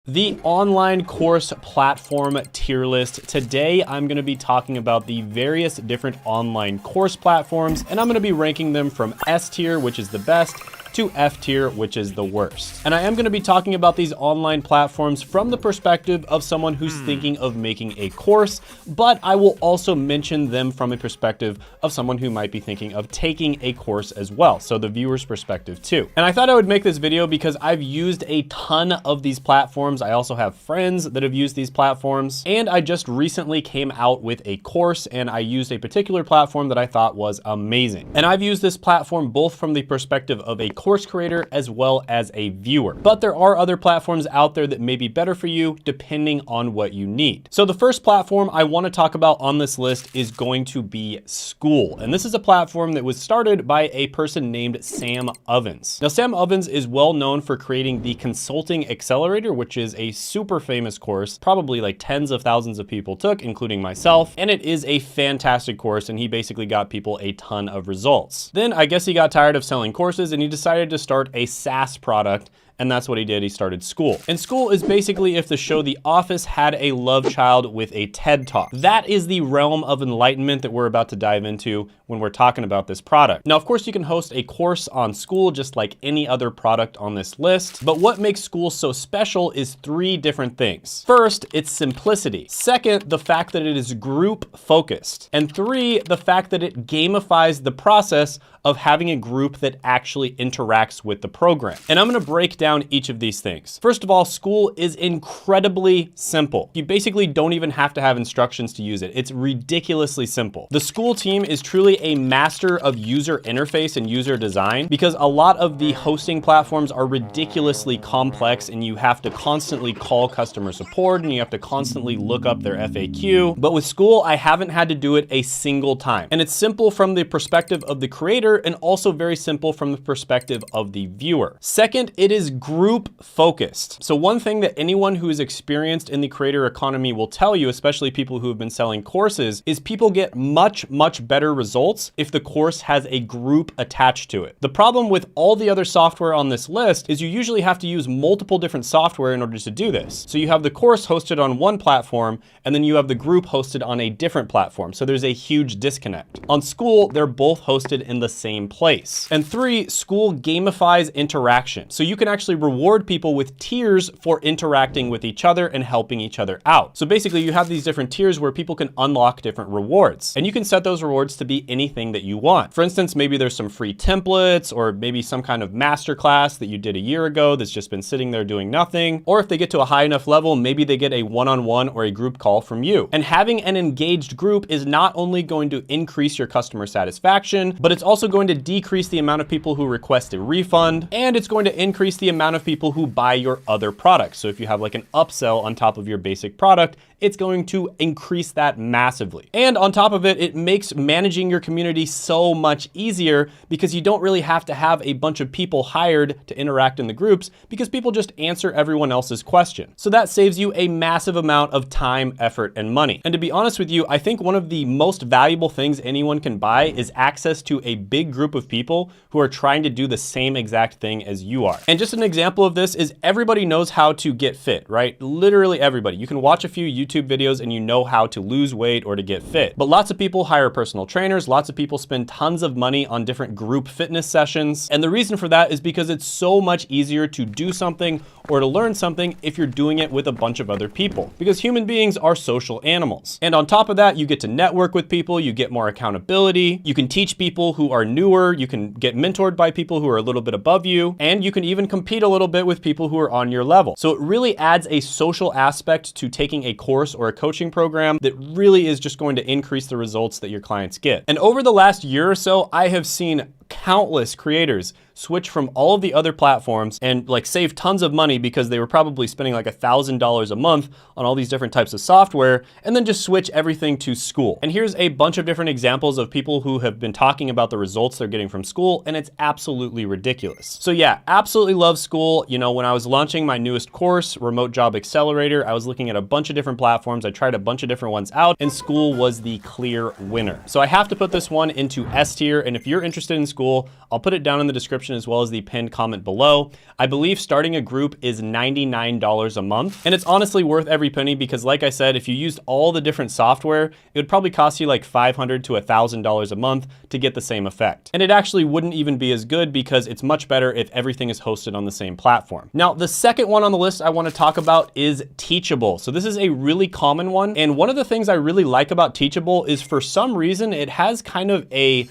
The online course platform tier list. Today, I'm going to be talking about the various different online course platforms, and I'm going to be ranking them from S tier, which is the best, to F tier, which is the worst. And I am going to be talking about these online platforms from the perspective of someone who's thinking of making a course, but I will also mention them from a perspective of someone who might be thinking of taking a course as well. So the viewer's perspective too. And I thought I would make this video because I've used a ton of these platforms. I also have friends that have used these platforms, and I just recently came out with a course and I used a particular platform that I thought was amazing. And I've used this platform both from the perspective of a course creator as well as a viewer. But there are other platforms out there that may be better for you depending on what you need. So the first platform I want to talk about on this list is going to be School. And this is a platform that was started by a person named Sam Ovens. Now, Sam Ovens is well known for creating the Consulting Accelerator, which is a super famous course, probably like tens of thousands of people took, including myself. And it is a fantastic course, and he basically got people a ton of results. Then I guess he got tired of selling courses and he decided to start a SaaS product. And that's what he did. He started School. And School is basically if the show The Office had a love child with a TED Talk. That is the realm of enlightenment that we're about to dive into when we're talking about this product. Now, of course, you can host a course on School just like any other product on this list. But what makes School so special is three different things. First, its simplicity. Second, the fact that it is group focused. And three, the fact that it gamifies the process of having a group that actually interacts with the program. And I'm gonna break down each of these things. First of all, School is incredibly simple. You basically don't even have to have instructions to use it. It's ridiculously simple. The School team is truly a master of user interface and user design because a lot of the hosting platforms are ridiculously complex and you have to constantly call customer support and you have to constantly look up their FAQ. But with School, I haven't had to do it a single time. And it's simple from the perspective of the creator and also very simple from the perspective of the viewer. Second, it is group focused. So one thing that anyone who is experienced in the creator economy will tell you, especially people who have been selling courses, is people get much better results if the course has a group attached to it. The problem with all the other software on this list is you usually have to use multiple different software in order to do this. So you have the course hosted on one platform and then you have the group hosted on a different platform. So there's a huge disconnect. On School, they're both hosted in the same place. And three, School gamifies interaction. So you can actually reward people with tiers for interacting with each other and helping each other out. So basically you have these different tiers where people can unlock different rewards and you can set those rewards to be anything that you want. For instance, maybe there's some free templates or maybe some kind of masterclass that you did a year ago that's just been sitting there doing nothing. Or if they get to a high enough level, maybe they get a one-on-one or a group call from you. And having an engaged group is not only going to increase your customer satisfaction, but it's also going to decrease the amount of people who request a refund, and it's going to increase the amount of people who buy your other products. So if you have like an upsell on top of your basic product, it's going to increase that massively. And on top of it, it makes managing your community so much easier because you don't really have to have a bunch of people hired to interact in the groups because people just answer everyone else's question. So that saves you a massive amount of time, effort, and money. And to be honest with you, I think one of the most valuable things anyone can buy is access to a big group of people who are trying to do the same exact thing as you are. And just an example of this is everybody knows how to get fit, right? Literally everybody. You can watch a few YouTube videos and you know how to lose weight or to get fit. But lots of people hire personal trainers. Lots of people spend tons of money on different group fitness sessions. And the reason for that is because it's so much easier to do something or to learn something if you're doing it with a bunch of other people, because human beings are social animals. And on top of that, you get to network with people, you get more accountability, you can teach people who are newer, you can get mentored by people who are a little bit above you, and you can even compete a little bit with people who are on your level. So it really adds a social aspect to taking a course or a coaching program that really is just going to increase the results that your clients get. And over the last year or so, I have seen countless creators switch from all of the other platforms and like save tons of money because they were probably spending like $1,000 a month on all these different types of software and then just switch everything to School. And here's a bunch of different examples of people who have been talking about the results they're getting from School, and it's absolutely ridiculous. So yeah, absolutely love School. You know, when I was launching my newest course, Remote Job Accelerator, I was looking at a bunch of different platforms. I tried a bunch of different ones out and School was the clear winner. So I have to put this one into S tier. And if you're interested in School, school. I'll put it down in the description as well as the pinned comment below. I believe starting a group is $99 a month. And it's honestly worth every penny because like I said, if you used all the different software, it would probably cost you like $500 to $1,000 a month to get the same effect. And it actually wouldn't even be as good because it's much better if everything is hosted on the same platform. Now, the second one on the list I want to talk about is Teachable. So this is a really common one. And one of the things I really like about Teachable is for some reason, it has kind of a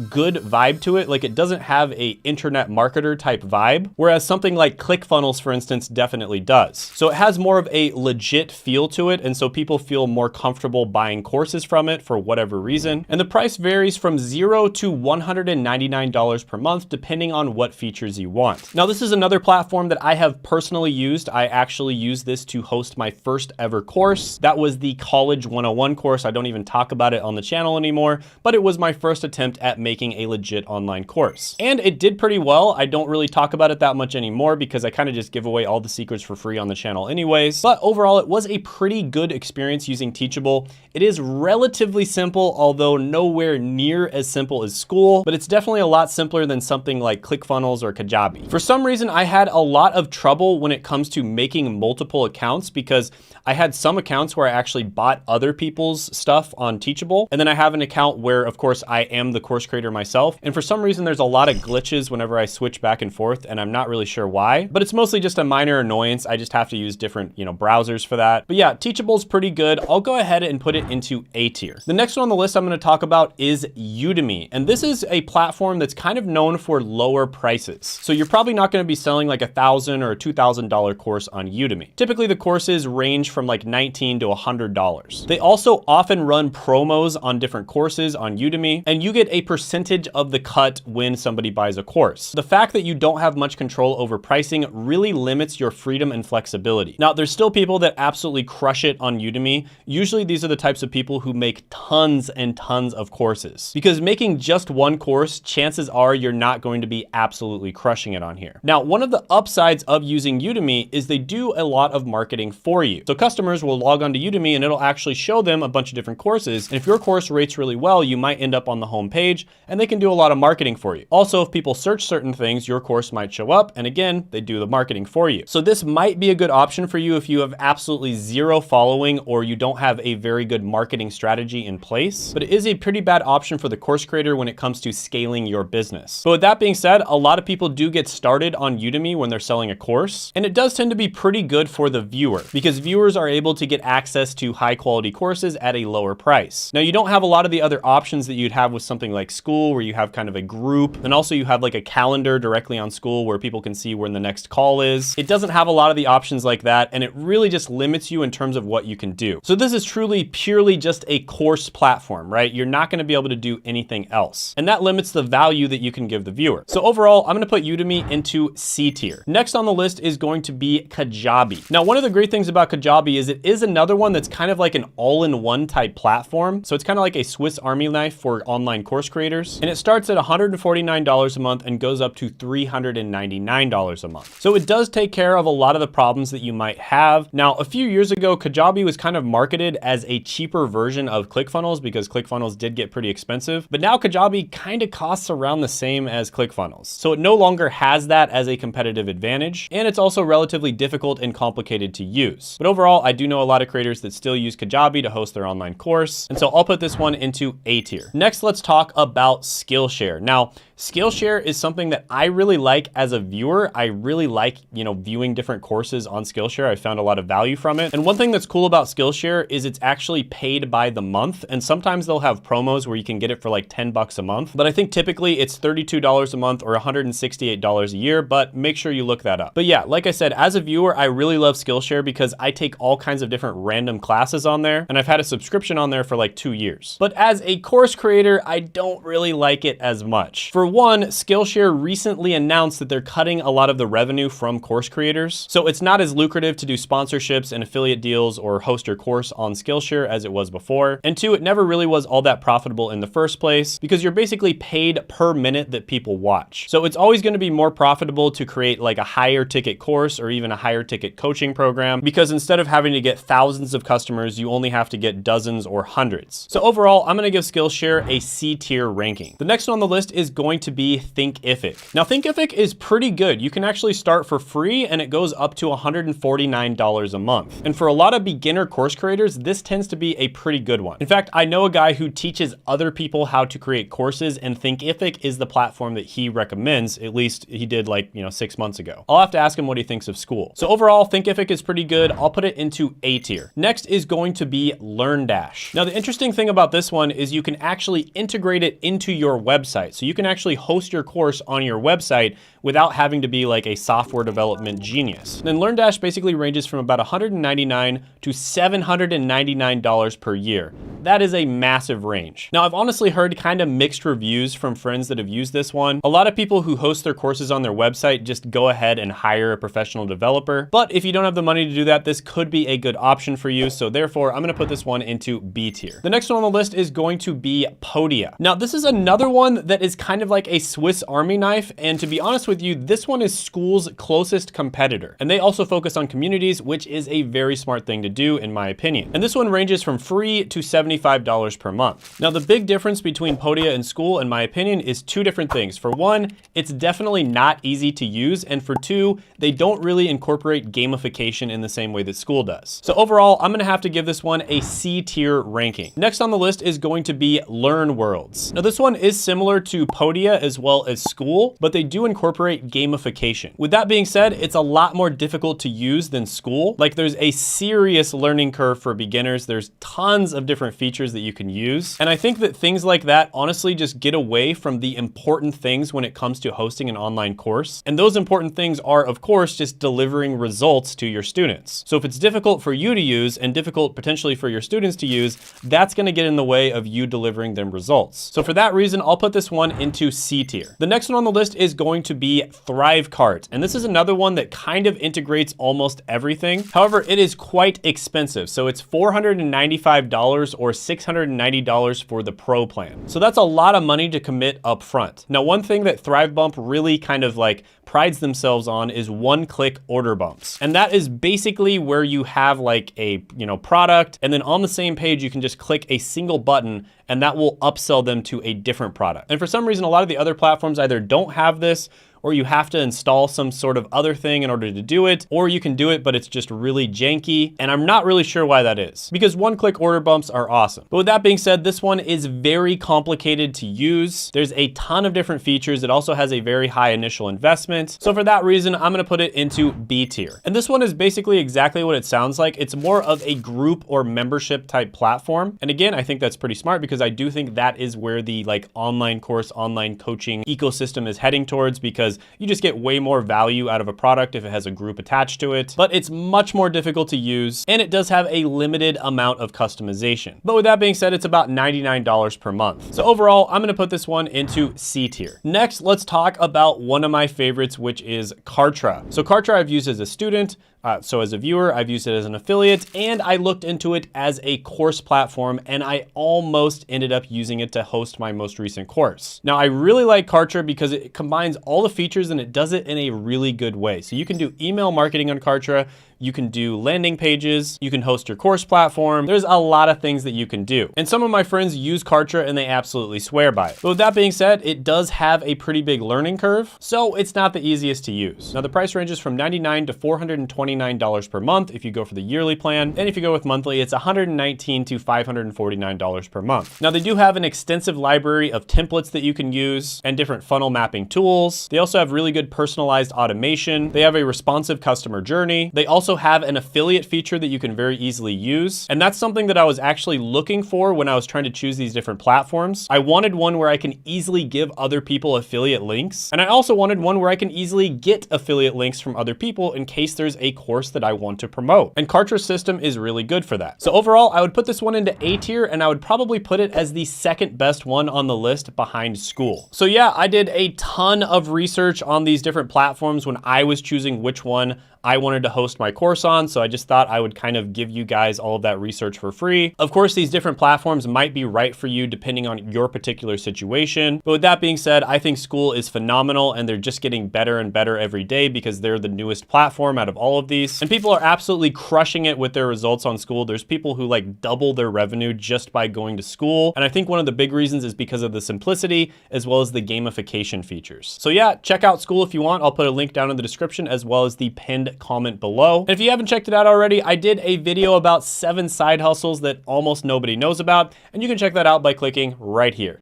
good vibe to it. Like it doesn't have a internet marketer type vibe, whereas something like ClickFunnels, for instance, definitely does. So it has more of a legit feel to it. And so people feel more comfortable buying courses from it for whatever reason. And the price varies from $0 to $199 per month, depending on what features you want. Now, this is another platform that I have personally used. I actually used this to host my first ever course. That was the College 101 course. I don't even talk about it on the channel anymore, but it was my first attempt at making a legit online course. And it did pretty well. I don't really talk about it that much anymore because I kind of just give away all the secrets for free on the channel anyways. But overall, it was a pretty good experience using Teachable. It is relatively simple, although nowhere near as simple as school, but it's definitely a lot simpler than something like ClickFunnels or Kajabi. For some reason, I had a lot of trouble when it comes to making multiple accounts because I had some accounts where I actually bought other people's stuff on Teachable. And then I have an account where, of course, I am the course creator myself. And for some reason, there's a lot of glitches whenever I switch back and forth, and I'm not really sure why, but it's mostly just a minor annoyance. I just have to use different, browsers for that. But yeah, Teachable's pretty good. I'll go ahead and put it into A tier. The next one on the list I'm going to talk about is Udemy. And this is a platform that's kind of known for lower prices. So you're probably not going to be selling like $1,000 or a $2,000 course on Udemy. Typically the courses range from like $19 to $100. They also often run promos on different courses on Udemy, and you get a percentage of the cut when somebody buys a course. The fact that you don't have much control over pricing really limits your freedom and flexibility. Now, there's still people that absolutely crush it on Udemy. Usually these are the types of people who make tons and tons of courses, because making just one course, chances are you're not going to be absolutely crushing it on here. Now, one of the upsides of using Udemy is they do a lot of marketing for you. So customers will log on to Udemy and it'll actually show them a bunch of different courses. And if your course rates really well, you might end up on the home page and they can do a lot of marketing for you. Also, if people search certain things, your course might show up. And again, they do the marketing for you. So this might be a good option for you if you have absolutely zero following or you don't have a very good marketing strategy in place. But it is a pretty bad option for the course creator when it comes to scaling your business. But with that being said, a lot of people do get started on Udemy when they're selling a course. And it does tend to be pretty good for the viewer because viewers are able to get access to high quality courses at a lower price. Now, you don't have a lot of the other options that you'd have with something like school where you have kind of a group, and also you have like a calendar directly on school where people can see when the next call is. It doesn't have a lot of the options like that, and it really just limits you in terms of what you can do. So this is truly purely just a course platform, right? You're not going to be able to do anything else, and that limits the value that you can give the viewer. So overall, I'm going to put Udemy into C tier. Next on the list is going to be Kajabi. Now, one of the great things about Kajabi is it is another one that's kind of like an all-in-one type platform. So it's kind of like a Swiss Army knife for online course creators. And it starts at $149 a month and goes up to $399 a month. So it does take care of a lot of the problems that you might have. Now, a few years ago, Kajabi was kind of marketed as a cheaper version of ClickFunnels because ClickFunnels did get pretty expensive. But now Kajabi kind of costs around the same as ClickFunnels. So it no longer has that as a competitive advantage. And it's also relatively difficult and complicated to use. But overall, I do know a lot of creators that still use Kajabi to host their online course. And so I'll put this one into A tier. Next, let's talk about Skillshare. Now, Skillshare is something that I really like as a viewer. I really like, viewing different courses on Skillshare. I found a lot of value from it. And one thing that's cool about Skillshare is it's actually paid by the month. And sometimes they'll have promos where you can get it for like $10 a month. But I think typically it's $32 a month or $168 a year, but make sure you look that up. But yeah, like I said, as a viewer, I really love Skillshare because I take all kinds of different random classes on there. And I've had a subscription on there for like 2 years. But as a course creator, I don't really like it as much. For one, Skillshare recently announced that they're cutting a lot of the revenue from course creators. So it's not as lucrative to do sponsorships and affiliate deals or host your course on Skillshare as it was before. And two, it never really was all that profitable in the first place because you're basically paid per minute that people watch. So it's always going to be more profitable to create like a higher ticket course or even a higher ticket coaching program because instead of having to get thousands of customers, you only have to get dozens or hundreds. So overall, I'm going to give Skillshare a C tier ranking. The next one on the list is going going to be Thinkific. Now, Thinkific is pretty good. You can actually start for free and it goes up to $149 a month. And for a lot of beginner course creators, this tends to be a pretty good one. In fact, I know a guy who teaches other people how to create courses, and Thinkific is the platform that he recommends. At least he did, like, 6 months ago. I'll have to ask him what he thinks of School. So overall, Thinkific is pretty good. I'll put it into A tier. Next is going to be LearnDash. Now, the interesting thing about this one is you can actually integrate it into your website. So you can actually host your course on your website without having to be like a software development genius. Then LearnDash basically ranges from about $199 to $799 per year. That is a massive range. Now, I've honestly heard kind of mixed reviews from friends that have used this one. A lot of people who host their courses on their website just go ahead and hire a professional developer. But if you don't have the money to do that, this could be a good option for you. So therefore, I'm gonna put this one into B tier. The next one on the list is going to be Podia. Now, this is another one that is kind of like a Swiss Army knife. And to be honest with you, this one is School's closest competitor. And they also focus on communities, which is a very smart thing to do, in my opinion. And this one ranges from free to $75 per month. Now, the big difference between Podia and School, in my opinion, is two different things. For one, it's definitely not easy to use. And for two, they don't really incorporate gamification in the same way that School does. So overall, I'm gonna have to give this one a C tier ranking. Next on the list is going to be Learn Worlds. Now, this one is similar to Podia as well as School, but they do incorporate gamification. With that being said, it's a lot more difficult to use than School. Like, there's a serious learning curve for beginners. There's tons of different features that you can use. And I think that things like that honestly just get away from the important things when it comes to hosting an online course. And those important things are, of course, just delivering results to your students. So if it's difficult for you to use and difficult potentially for your students to use, that's gonna get in the way of you delivering them results. So for that reason, I'll put this one into C tier. The next one on the list is going to be Thrivecart. And this is another one that kind of integrates almost everything. However, it is quite expensive. So it's $495 or $690 for the Pro plan. So that's a lot of money to commit up front. Now, one thing that ThriveBump really kind of like prides themselves on is one-click order bumps. And that is basically where you have like a, product, and then on the same page, you can just click a single button and that will upsell them to a different product. And for some reason, a lot of the other platforms either don't have this, or you have to install some sort of other thing in order to do it, or you can do it, but it's just really janky. And I'm not really sure why that is, because one-click order bumps are awesome. But with that being said, this one is very complicated to use. There's a ton of different features. It also has a very high initial investment. So for that reason, I'm gonna put it into B tier. And this one is basically exactly what it sounds like. It's more of a group or membership type platform. And again, I think that's pretty smart because I do think that is where the online course, online coaching ecosystem is heading towards, because you just get way more value out of a product if it has a group attached to it, but it's much more difficult to use and it does have a limited amount of customization. But with that being said, it's about $99 per month. So overall, I'm gonna put this one into C tier. Next, let's talk about one of my favorites, which is Kartra. So Kartra I've used as a student. So as a viewer, I've used it as an affiliate, and I looked into it as a course platform, and I almost ended up using it to host my most recent course. Now, I really like Kartra because it combines all the features and it does it in a really good way. So you can do email marketing on Kartra, you can do landing pages, you can host your course platform. There's a lot of things that you can do. And some of my friends use Kartra and they absolutely swear by it. But with that being said, it does have a pretty big learning curve, so it's not the easiest to use. Now, the price ranges from $99 to $429 per month if you go for the yearly plan. And if you go with monthly, it's $119 to $549 per month. Now, they do have an extensive library of templates that you can use and different funnel mapping tools. They also have really good personalized automation. They have a responsive customer journey. They also have an affiliate feature that you can very easily use. And that's something that I was actually looking for when I was trying to choose these different platforms. I wanted one where I can easily give other people affiliate links. And I also wanted one where I can easily get affiliate links from other people in case there's a course that I want to promote. And Kartra's system is really good for that. So overall, I would put this one into A tier, and I would probably put it as the second best one on the list behind School. So yeah, I did a ton of research on these different platforms when I was choosing which one I wanted to host my course on, so I just thought I would kind of give you guys all of that research for free. Of course, these different platforms might be right for you depending on your particular situation. But with that being said, I think School is phenomenal and they're just getting better and better every day because they're the newest platform out of all of these. And people are absolutely crushing it with their results on School. There's people who like double their revenue just by going to School. And I think one of the big reasons is because of the simplicity as well as the gamification features. So yeah, check out School if you want. I'll put a link down in the description as well as the pinned comment below. And if you haven't checked it out already, I did a video about 7 side hustles that almost nobody knows about, and you can check that out by clicking right here.